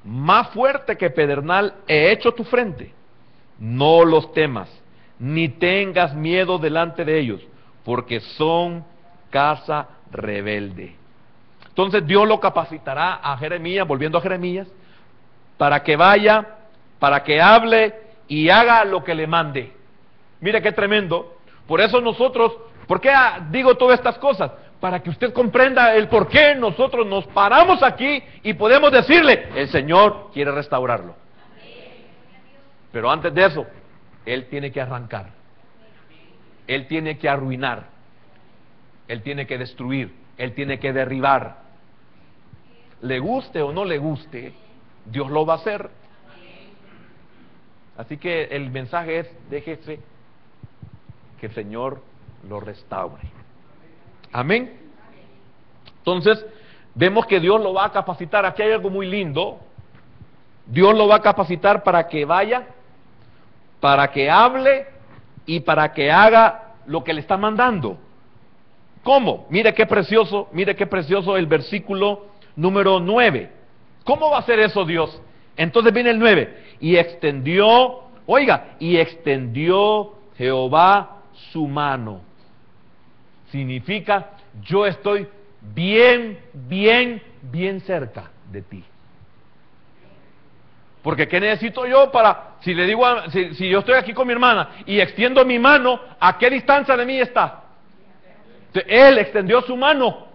más fuerte que pedernal, he hecho tu frente. No los temas, ni tengas miedo delante de ellos, porque son casa rebelde. Entonces Dios lo capacitará a Jeremías, volviendo a Jeremías, para que vaya, para que hable y haga lo que le mande. Mire qué tremendo. Por eso nosotros, ¿por qué digo todas estas cosas? Para que usted comprenda el por qué nosotros nos paramos aquí y podemos decirle, el Señor quiere restaurarlo. Pero antes de eso, Él tiene que arrancar. Él tiene que arruinar. Él tiene que destruir. Él tiene que derribar. Le guste o no le guste, Dios lo va a hacer. Así que el mensaje es, déjese que el Señor lo restaure. Amén. Entonces, vemos que Dios lo va a capacitar. Aquí hay algo muy lindo. Dios lo va a capacitar para que vaya, para que hable y para que haga lo que le está mandando. ¿Cómo? Mire qué precioso el versículo número 9. ¿Cómo va a hacer eso Dios? Entonces viene el 9. Y extendió Jehová su mano. Significa, yo estoy bien cerca de ti. Porque ¿qué necesito yo para, si le digo, si yo estoy aquí con mi hermana y extiendo mi mano, ¿a qué distancia de mí está? Él extendió su mano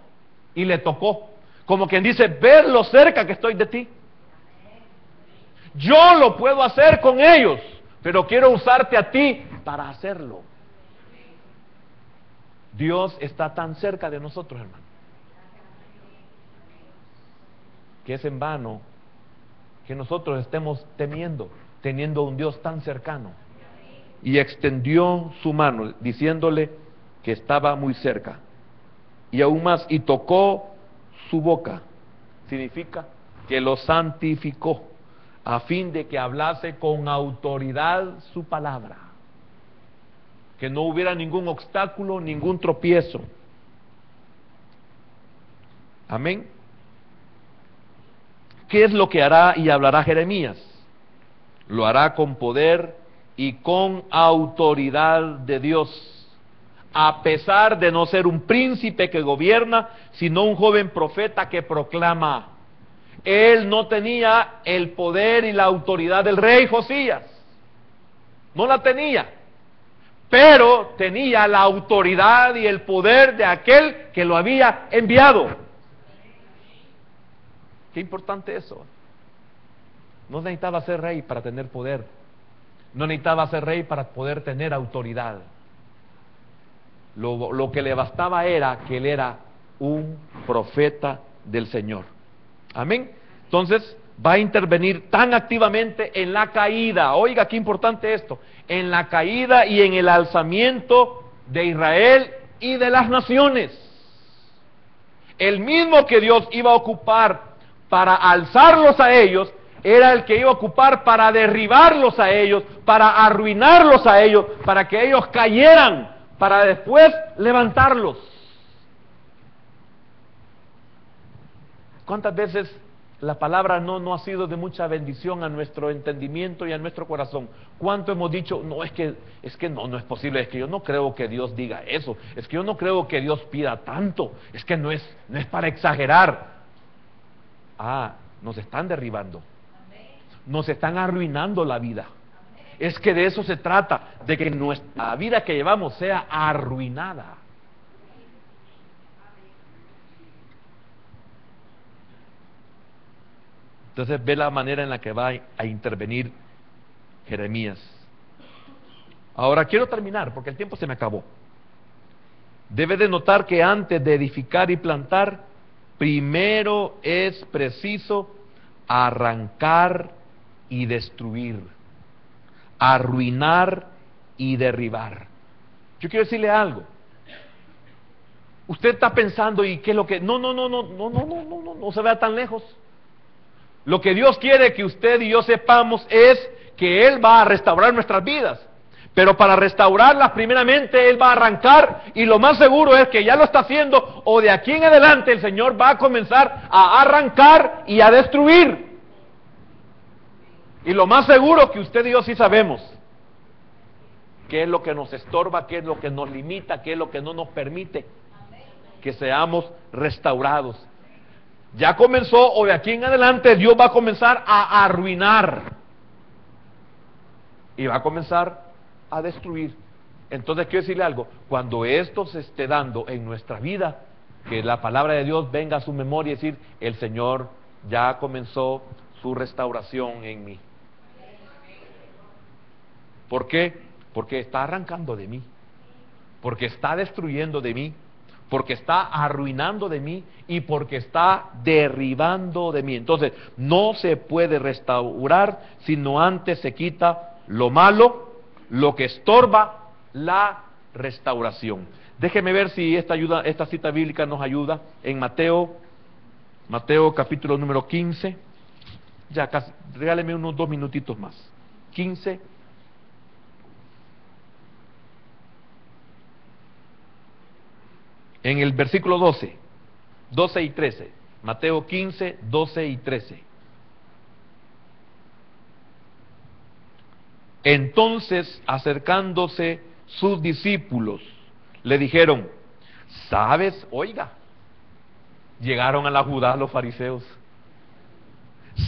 y le tocó. Como quien dice, ver lo cerca que estoy de ti. Yo lo puedo hacer con ellos, pero quiero usarte a ti para hacerlo. Dios está tan cerca de nosotros, hermano, que es en vano que nosotros estemos temiendo, teniendo un Dios tan cercano. Y extendió su mano, diciéndole que estaba muy cerca. Y aún más, y tocó su boca. Significa que lo santificó, a fin de que hablase con autoridad su palabra. Que no hubiera ningún obstáculo, ningún tropiezo. Amén. ¿Qué es lo que hará y hablará Jeremías? Lo hará con poder y con autoridad de Dios, a pesar de no ser un príncipe que gobierna, sino un joven profeta que proclama. Él no tenía el poder y la autoridad del rey Josías, no la tenía, pero tenía la autoridad y el poder de aquel que lo había enviado. Qué importante eso. No necesitaba ser rey para tener poder, no necesitaba ser rey para poder tener autoridad. Lo que le bastaba era que él era un profeta del Señor. Amén. Entonces va a intervenir tan activamente en la caída. Oiga, qué importante esto. En la caída y en el alzamiento de Israel y de las naciones. El mismo que Dios iba a ocupar para alzarlos a ellos, era el que iba a ocupar para derribarlos a ellos, para arruinarlos a ellos, para que ellos cayeran, para después levantarlos. ¿Cuántas veces la palabra no ha sido de mucha bendición a nuestro entendimiento y a nuestro corazón? ¿Cuánto hemos dicho, no, es que no es posible, es que yo no creo que Dios diga eso, es que yo no creo que Dios pida tanto, es que no es para exagerar? Nos están derribando, nos están arruinando la vida. Es que de eso se trata, de que nuestra vida que llevamos sea arruinada. Entonces ve la manera en la que va a intervenir Jeremías. Ahora quiero terminar porque el tiempo se me acabó. Debe de notar que antes de edificar y plantar, primero es preciso arrancar y destruir, arruinar y derribar. Yo quiero decirle algo. Usted está pensando, ¿y qué es lo que? No se vea tan lejos. Lo que Dios quiere que usted y yo sepamos es que Él va a restaurar nuestras vidas. Pero para restaurarlas, primeramente Él va a arrancar, y lo más seguro es que ya lo está haciendo, o de aquí en adelante el Señor va a comenzar a arrancar y a destruir. Y lo más seguro que usted y yo sí sabemos qué es lo que nos estorba, qué es lo que nos limita, qué es lo que no nos permite que seamos restaurados. Ya comenzó, o de aquí en adelante Dios va a comenzar a arruinar y va a comenzar a destruir. Entonces quiero decirle algo, cuando esto se esté dando en nuestra vida, que la palabra de Dios venga a su memoria y decir, el Señor ya comenzó su restauración en mí. ¿Por qué? Porque está arrancando de mí, porque está destruyendo de mí, porque está arruinando de mí y porque está derribando de mí. Entonces, no se puede restaurar sino antes se quita lo malo, lo que estorba la restauración. Déjeme ver si esta cita bíblica nos ayuda en Mateo capítulo número 15. Ya casi, regáleme unos 2 minutitos más. 15. En el versículo 12 y 13, Mateo 15, 12 y 13. Entonces, acercándose sus discípulos, le dijeron, ¿sabes? Oiga, llegaron a la Judá los fariseos.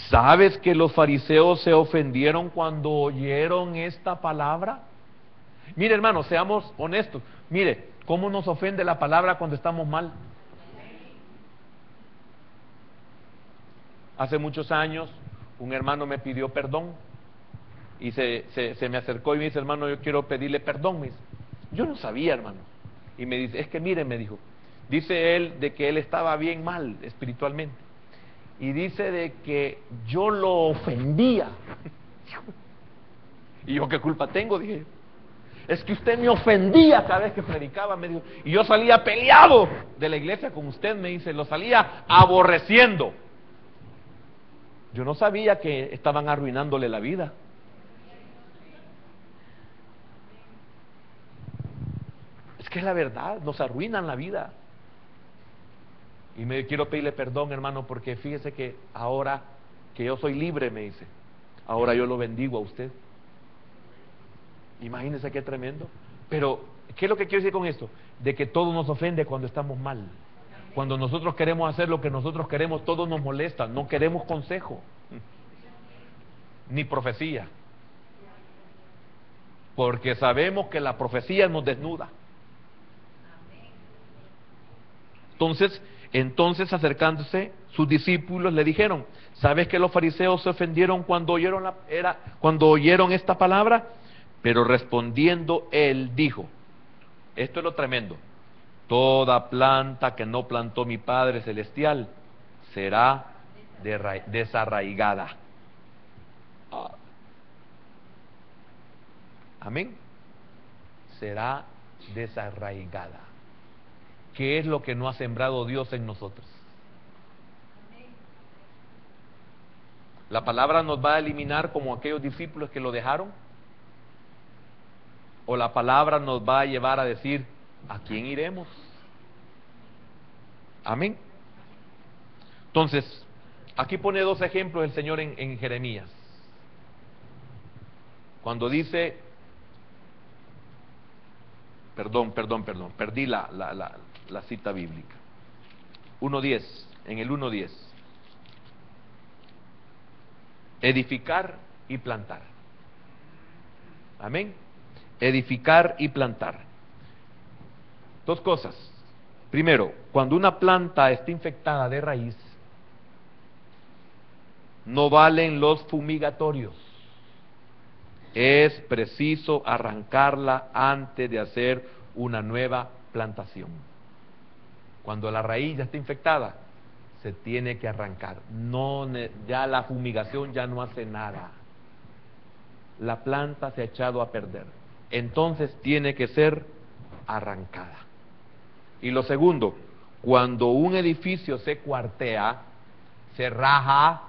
¿Sabes que los fariseos se ofendieron cuando oyeron esta palabra? Mire, hermano, seamos honestos. Mire, ¿cómo nos ofende la palabra cuando estamos mal? Hace muchos años, un hermano me pidió perdón y se me acercó y me dice, hermano, yo quiero pedirle perdón. Me dice, yo no sabía, hermano. Y me dice, es que mire, me dijo, dice él de que él estaba bien mal espiritualmente. Y dice de que yo lo ofendía. Y yo, ¿qué culpa tengo? Dije, es que usted me ofendía cada vez que predicaba, me dijo, y yo salía peleado de la iglesia con usted, me dice, lo salía aborreciendo. Yo no sabía que estaban arruinándole la vida. Es que es la verdad, nos arruinan la vida. Y me quiero pedirle perdón, hermano, porque fíjese que ahora que yo soy libre, me dice, ahora yo lo bendigo a usted. Imagínense qué tremendo. Pero, ¿qué es lo que quiero decir con esto? De que todo nos ofende cuando estamos mal. Cuando nosotros queremos hacer lo que nosotros queremos, todo nos molesta. No queremos consejo, ni profecía. Porque sabemos que la profecía nos desnuda. Entonces acercándose, sus discípulos le dijeron, ¿sabes que los fariseos se ofendieron cuando oyeron esta palabra? Pero respondiendo él dijo, esto es lo tremendo, Toda planta que no plantó mi Padre Celestial será desarraigada. Amén. Será desarraigada. ¿Qué es lo que no ha sembrado Dios en nosotros? ¿La palabra nos va a eliminar como aquellos discípulos que lo dejaron? ¿O la palabra nos va a llevar a decir, ¿a quién iremos? Amén. Entonces, aquí pone dos ejemplos el Señor en Jeremías. Cuando dice, perdí la cita bíblica. 1:10, en el 1:10. Edificar y plantar. Amén. Edificar y plantar. Dos cosas. Primero, cuando una planta está infectada de raíz, no valen los fumigatorios. Es preciso arrancarla antes de hacer una nueva plantación. Cuando la raíz ya está infectada, se tiene que arrancar. Ya la fumigación ya no hace nada. La planta se ha echado a perder. Entonces tiene que ser arrancada. Y lo segundo, cuando un edificio se cuartea, se raja,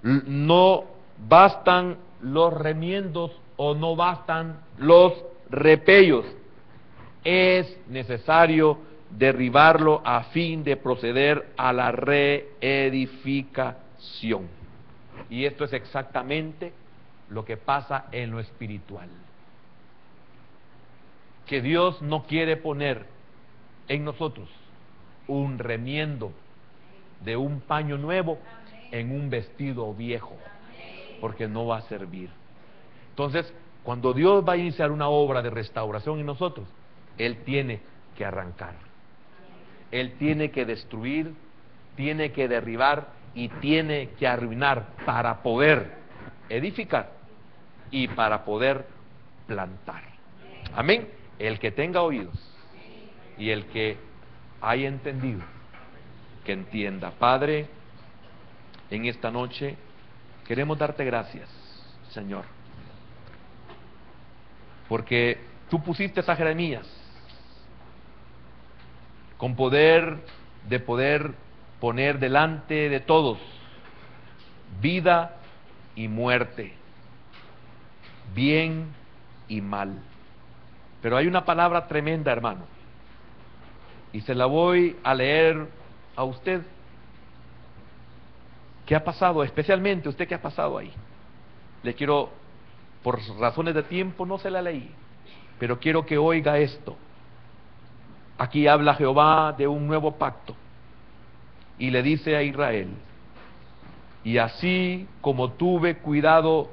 no bastan los remiendos o no bastan los repellos. Es necesario derribarlo a fin de proceder a la reedificación. Y esto es exactamente lo que pasa en lo espiritual. Que Dios no quiere poner en nosotros un remiendo de un paño nuevo en un vestido viejo, porque no va a servir. Entonces, cuando Dios va a iniciar una obra de restauración en nosotros, Él tiene que arrancar, Él tiene que destruir, tiene que derribar y tiene que arruinar para poder edificar y para poder plantar. Amén. El que tenga oídos y el que haya entendido, que entienda. Padre, en esta noche queremos darte gracias, Señor, porque tú pusiste a Jeremías con poder de poder poner delante de todos vida y muerte, bien y mal. Pero hay una palabra tremenda, hermano, y se la voy a leer a usted. ¿Qué ha pasado? Especialmente usted que ha pasado ahí. Le quiero, por razones de tiempo, no se la leí, pero quiero que oiga esto. Aquí habla Jehová de un nuevo pacto y le dice a Israel: y así como tuve cuidado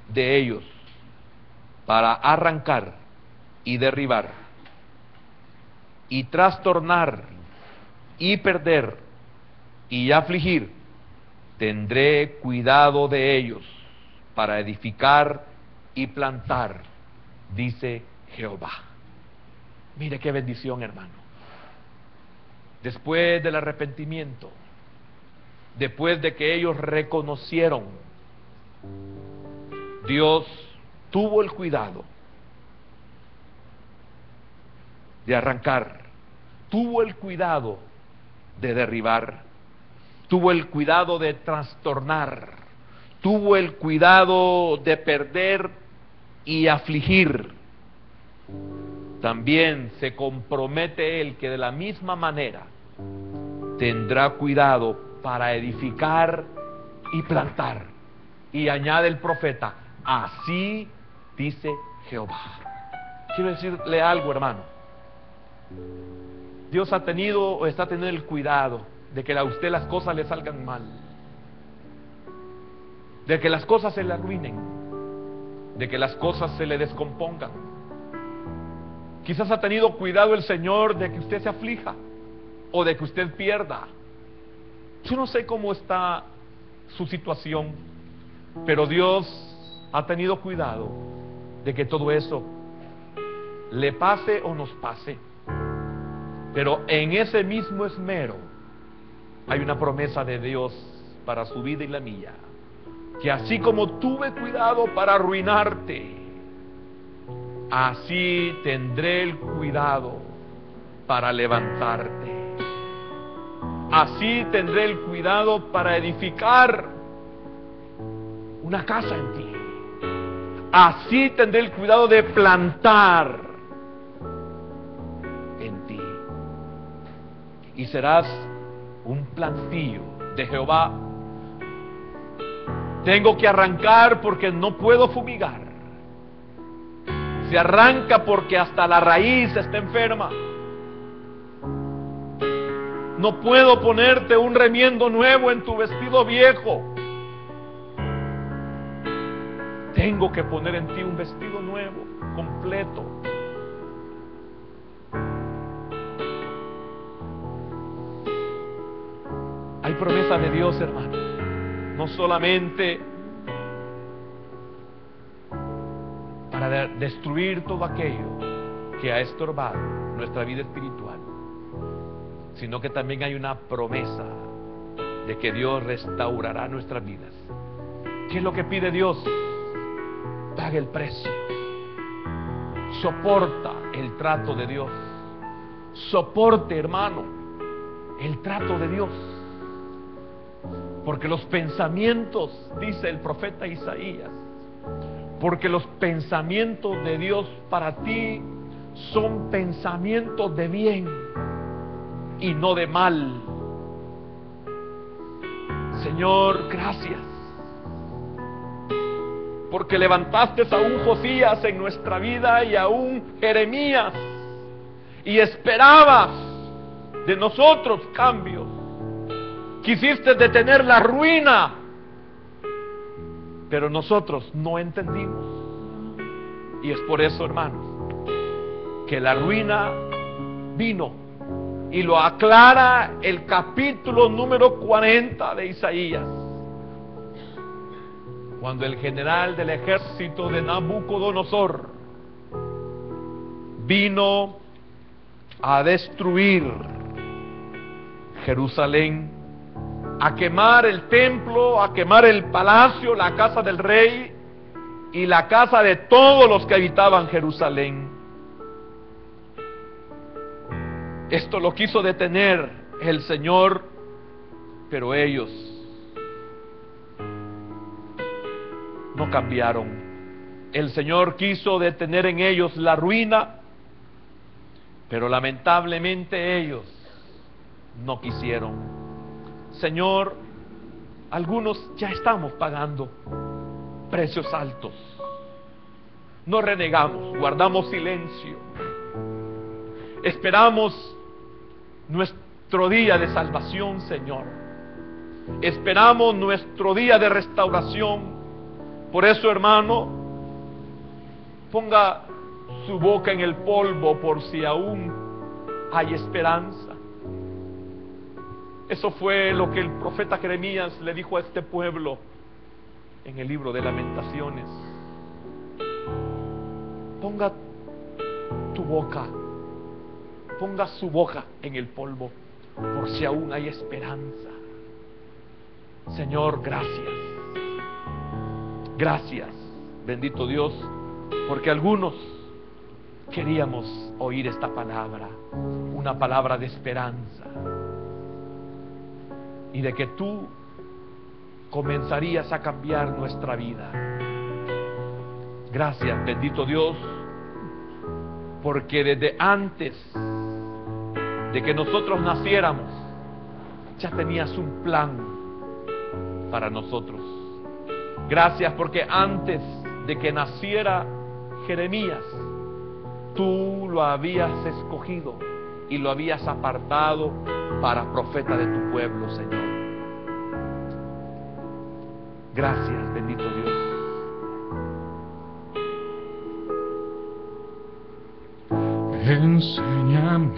de ellos para arrancar y derribar y trastornar y perder y afligir, tendré cuidado de ellos para edificar y plantar, dice Jehová. Mire qué bendición, hermano. Después del arrepentimiento, después de que ellos reconocieron, Dios tuvo el cuidado de arrancar, tuvo el cuidado de derribar, tuvo el cuidado de trastornar, tuvo el cuidado de perder y afligir. También se compromete Él que de la misma manera tendrá cuidado para edificar y plantar. Y añade el profeta: así dice Jehová. Quiero decirle algo, hermano. Dios ha tenido o está teniendo el cuidado de que a usted las cosas le salgan mal, de que las cosas se le arruinen, de que las cosas se le descompongan. Quizás ha tenido cuidado el Señor de que usted se aflija o de que usted pierda. Yo no sé cómo está su situación, pero Dios ha tenido cuidado de que todo eso le pase o nos pase. Pero en ese mismo esmero hay una promesa de Dios para su vida y la mía, que así como tuve cuidado para arruinarte, así tendré el cuidado para levantarte. Así tendré el cuidado para edificar una casa en ti. Así tendré el cuidado de plantar en ti. Y serás un plantío de Jehová. Tengo que arrancar porque no puedo fumigar. Se arranca porque hasta la raíz está enferma. No puedo ponerte un remiendo nuevo en tu vestido viejo. Tengo que poner en ti un vestido nuevo, completo. Hay promesa de Dios, hermano. No solamente para destruir todo aquello que ha estorbado nuestra vida espiritual, sino que también hay una promesa de que Dios restaurará nuestras vidas. ¿Qué es lo que pide Dios? Paga el precio. Soporta el trato de Dios. Soporte, hermano, el trato de Dios. Porque los pensamientos, dice el profeta Isaías, porque los pensamientos de Dios para ti son pensamientos de bien y no de mal. Señor, gracias, porque levantaste a un Josías en nuestra vida y a un Jeremías, y esperabas de nosotros cambios. Quisiste detener la ruina, pero nosotros no entendimos. Y es por eso, hermanos, que la ruina vino, y lo aclara el capítulo número 40 de Isaías, cuando el general del ejército de Nabucodonosor vino a destruir Jerusalén, a quemar el templo, a quemar el palacio, la casa del rey y la casa de todos los que habitaban Jerusalén. Esto lo quiso detener el Señor, pero ellos no cambiaron. El Señor quiso detener en ellos la ruina, pero lamentablemente ellos no quisieron. Señor, algunos ya estamos pagando precios altos. No renegamos, guardamos silencio. Esperamos nuestro día de salvación, Señor. Esperamos nuestro día de restauración. Por eso, hermano, ponga su boca en el polvo por si aún hay esperanza. Eso fue lo que el profeta Jeremías le dijo a este pueblo en el libro de Lamentaciones. Ponga tu boca, ponga su boca en el polvo por si aún hay esperanza. Señor, gracias. Gracias, bendito Dios, porque algunos queríamos oír esta palabra, una palabra de esperanza, y de que tú comenzarías a cambiar nuestra vida. Gracias, bendito Dios, porque desde antes de que nosotros naciéramos, ya tenías un plan para nosotros. Gracias porque antes de que naciera Jeremías, tú lo habías escogido y lo habías apartado para profeta de tu pueblo, Señor. Gracias, bendito Dios. Enséñame